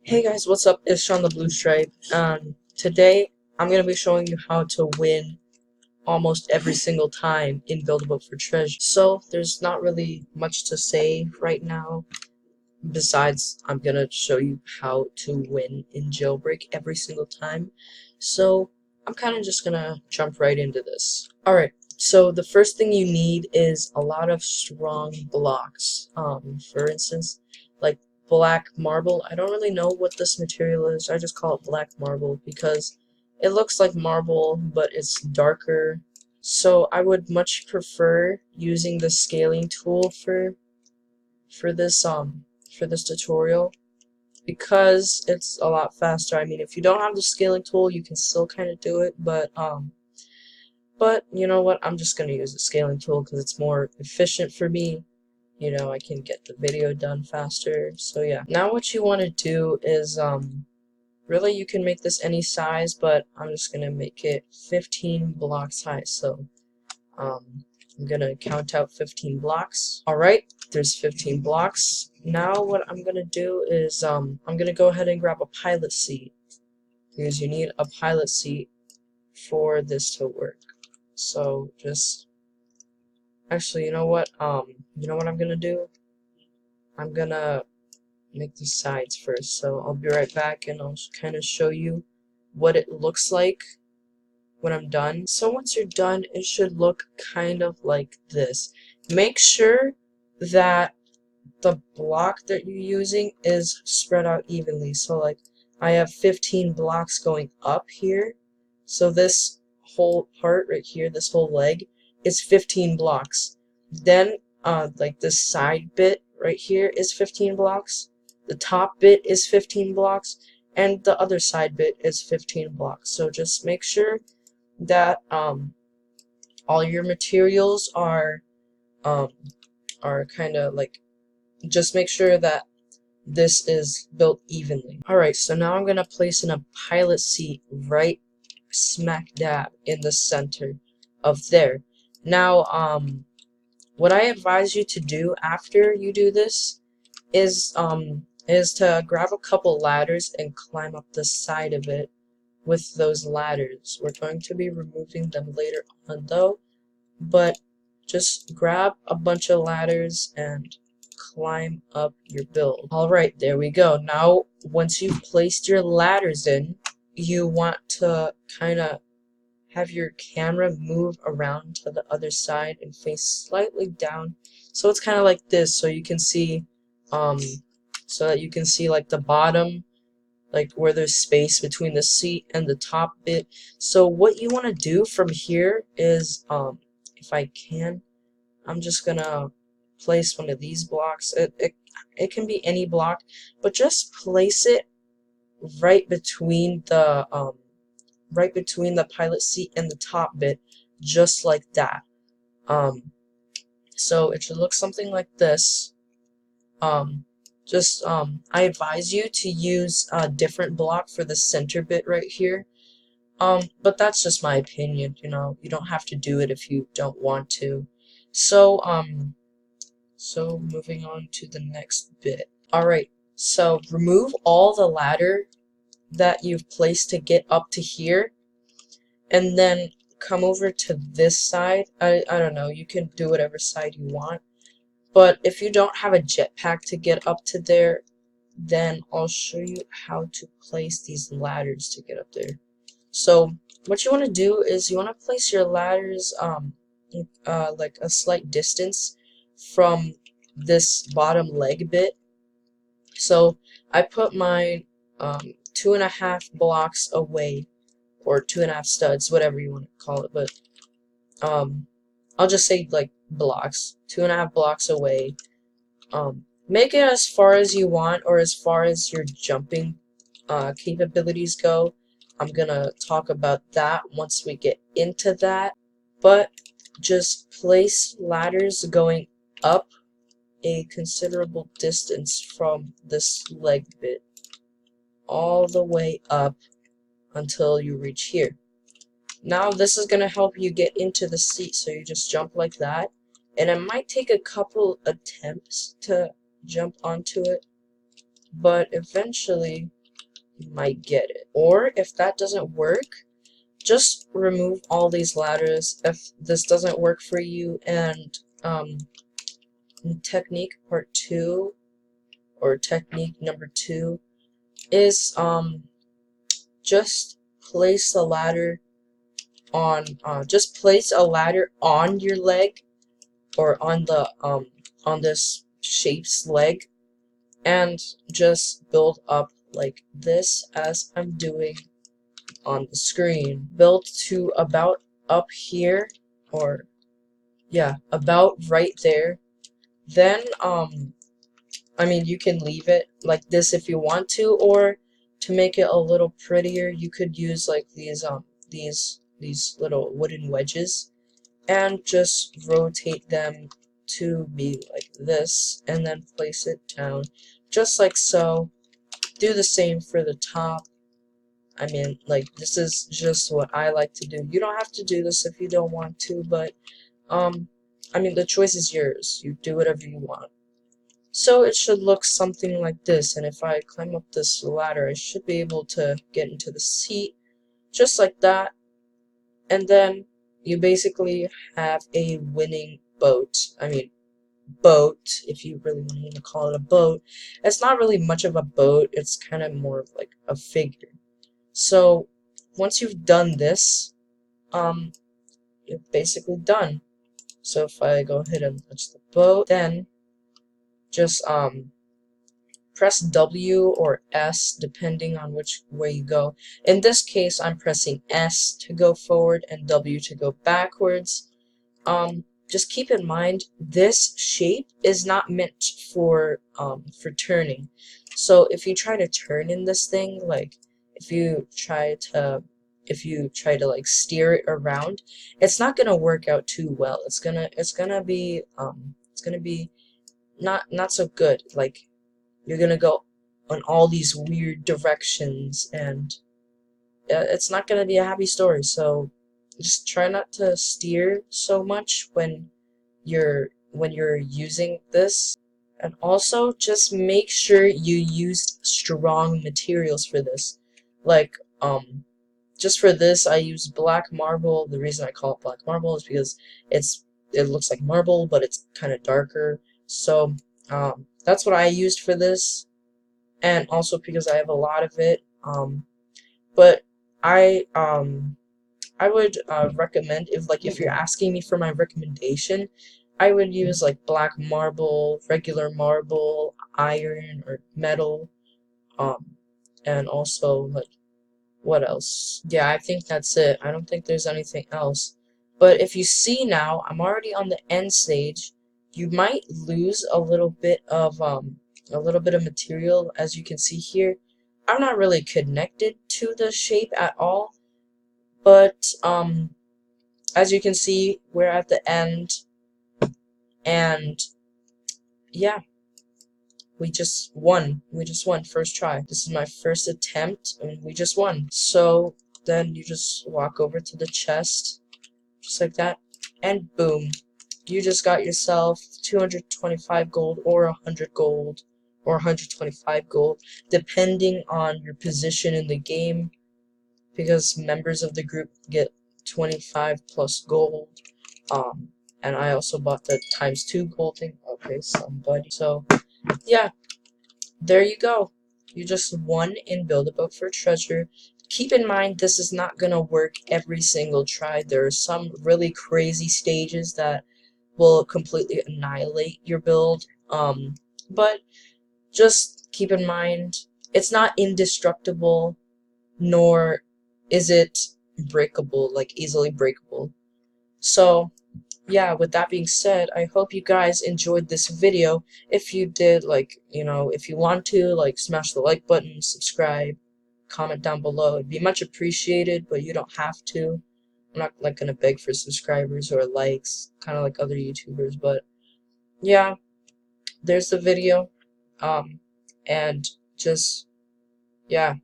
Hey guys, what's up? It's Sean the Blue Stripe. Today I'm gonna be showing you how to win almost every single time in Build a Boat for Treasure. So there's not really much to say right now. Besides, I'm gonna show you how to win in Jailbreak every single time. So I'm kind of just gonna jump right into this. Alright, so the first thing you need is a lot of strong blocks. For instance, like black marble. I don't really know what this material is. I just call it black marble because it looks like marble, but it's darker. So I would much prefer using the scaling tool for this tutorial because it's a lot faster. I mean, if you don't have the scaling tool, you can still kind of do it, but you know what? I'm just gonna use the scaling tool because it's more efficient for me. You know, I can get the video done faster. So yeah. Now what you want to do is really you can make this any size, but I'm just gonna make it 15 blocks high. So I'm gonna count out 15 blocks. Alright, there's 15 blocks. Now what I'm gonna do is I'm gonna go ahead and grab a pilot seat because you need a pilot seat for this to work. So just actually, you know what I'm gonna do? I'm gonna make the sides first. So I'll be right back and I'll kind of show you what it looks like when I'm done. So once you're done, it should look kind of like this. Make sure that the block that you're using is spread out evenly. So like I have 15 blocks going up here. So this whole part right here, this whole leg, is 15 blocks. Then like this side bit right here is 15 blocks. The top bit is 15 blocks. And the other side bit is 15 blocks. So just make sure that all your materials are kind of like, just make sure that this is built evenly. Alright, so now I'm gonna place in a pilot seat right smack dab in the center of there. Now what I advise you to do after you do this is to grab a couple ladders and climb up the side of it with those ladders. We're going to be removing them later on though, but just grab a bunch of ladders and climb up your build. Alright, there we go. Now, once you've placed your ladders in, you want to kind of have your camera move around to the other side and face slightly down. So it's kind of like this, so you can see, so that you can see like the bottom, like where there's space between the seat and the top bit. So what you want to do from here is, if I can, I'm just gonna place one of these blocks. It can be any block, but just place it right between the pilot seat and the top bit, just like that. So it should look something like this. I advise you to use a different block for the center bit right here. But that's just my opinion, you know. You don't have to do it if you don't want to. So, so moving on to the next bit. Alright, so remove all the ladder that you've placed to get up to here, and then come over to this side. I don't know, you can do whatever side you want. But if you don't have a jetpack to get up to there, then I'll show you how to place these ladders to get up there. So what you want to do is you want to place your ladders like a slight distance from this bottom leg bit. So I put mine 2.5 blocks away, or 2.5 studs, whatever you want to call it, but I'll just say like blocks, 2.5 blocks away. Make it as far as you want, or as far as your jumping capabilities go. I'm gonna talk about that once we get into that, but just place ladders going up a considerable distance from this leg bit all the way up until you reach here. Now this is gonna help you get into the seat, so you just jump like that, and it might take a couple attempts to jump onto it, but eventually you might get it. Or if that doesn't work, just remove all these ladders if this doesn't work for you. And technique part 2, or technique number 2, is just place a ladder on your leg, or on this shape's leg, and just build up like this, as I'm doing on the screen. Build to about up here, or yeah, about right there. Then I mean, you can leave it like this if you want to, or to make it a little prettier, you could use like these little wooden wedges, and just rotate them to be like this, and then place it down just like so. Do the same for the top. I mean, like, this is just what I like to do. You don't have to do this if you don't want to, but I mean, the choice is yours. You do whatever you want. So it should look something like this, and if I climb up this ladder, I should be able to get into the seat just like that. And then you basically have a winning boat. I mean, boat, if you really want to call it a boat. It's not really much of a boat, it's kind of more of like a figure. So once you've done this, you're basically done. So if I go ahead and touch the boat, then just press W or S depending on which way you go. In this case, I'm pressing S to go forward and W to go backwards. Just keep in mind, this shape is not meant for turning. So if you try to turn in this thing, like if you try to like steer it around, it's not gonna work out too well. It's gonna be not so good. Like, you're gonna go on all these weird directions, and it's not gonna be a happy story. So just try not to steer so much when you're using this. And also, just make sure you used strong materials for this. Like, just for this, I use black marble. The reason I call it black marble is because it looks like marble, but it's kind of darker. So that's what I used for this, and also because I have a lot of it. But I would recommend, if you're asking me for my recommendation, I would use like black marble, regular marble, iron or metal, and also like, what else? Yeah, I think that's it. I don't think there's anything else. But if you see now, I'm already on the end stage. You might lose a little bit of material, as you can see here. I'm not really connected to the shape at all, but as you can see, we're at the end, and yeah, we just won. We just won first try. This is my first attempt, and we just won. So then you just walk over to the chest, just like that, and boom. You just got yourself 225 gold, or 100 gold, or 125 gold, depending on your position in the game, because members of the group get 25 plus gold. And I also bought the ×2 gold thing. Okay, somebody. So yeah, there you go. You just won in Build a Boat for Treasure. Keep in mind, this is not gonna work every single try. There are some really crazy stages that will completely annihilate your build. But just keep in mind, it's not indestructible, nor is it breakable, like easily breakable. So yeah, with that being said, I hope you guys enjoyed this video. If you did, like, if you want to, like, smash the like button, subscribe, comment down below. It'd be much appreciated, but you don't have to. I'm not, like, gonna beg for subscribers or likes, kind of like other YouTubers, but yeah, there's the video. And just, yeah,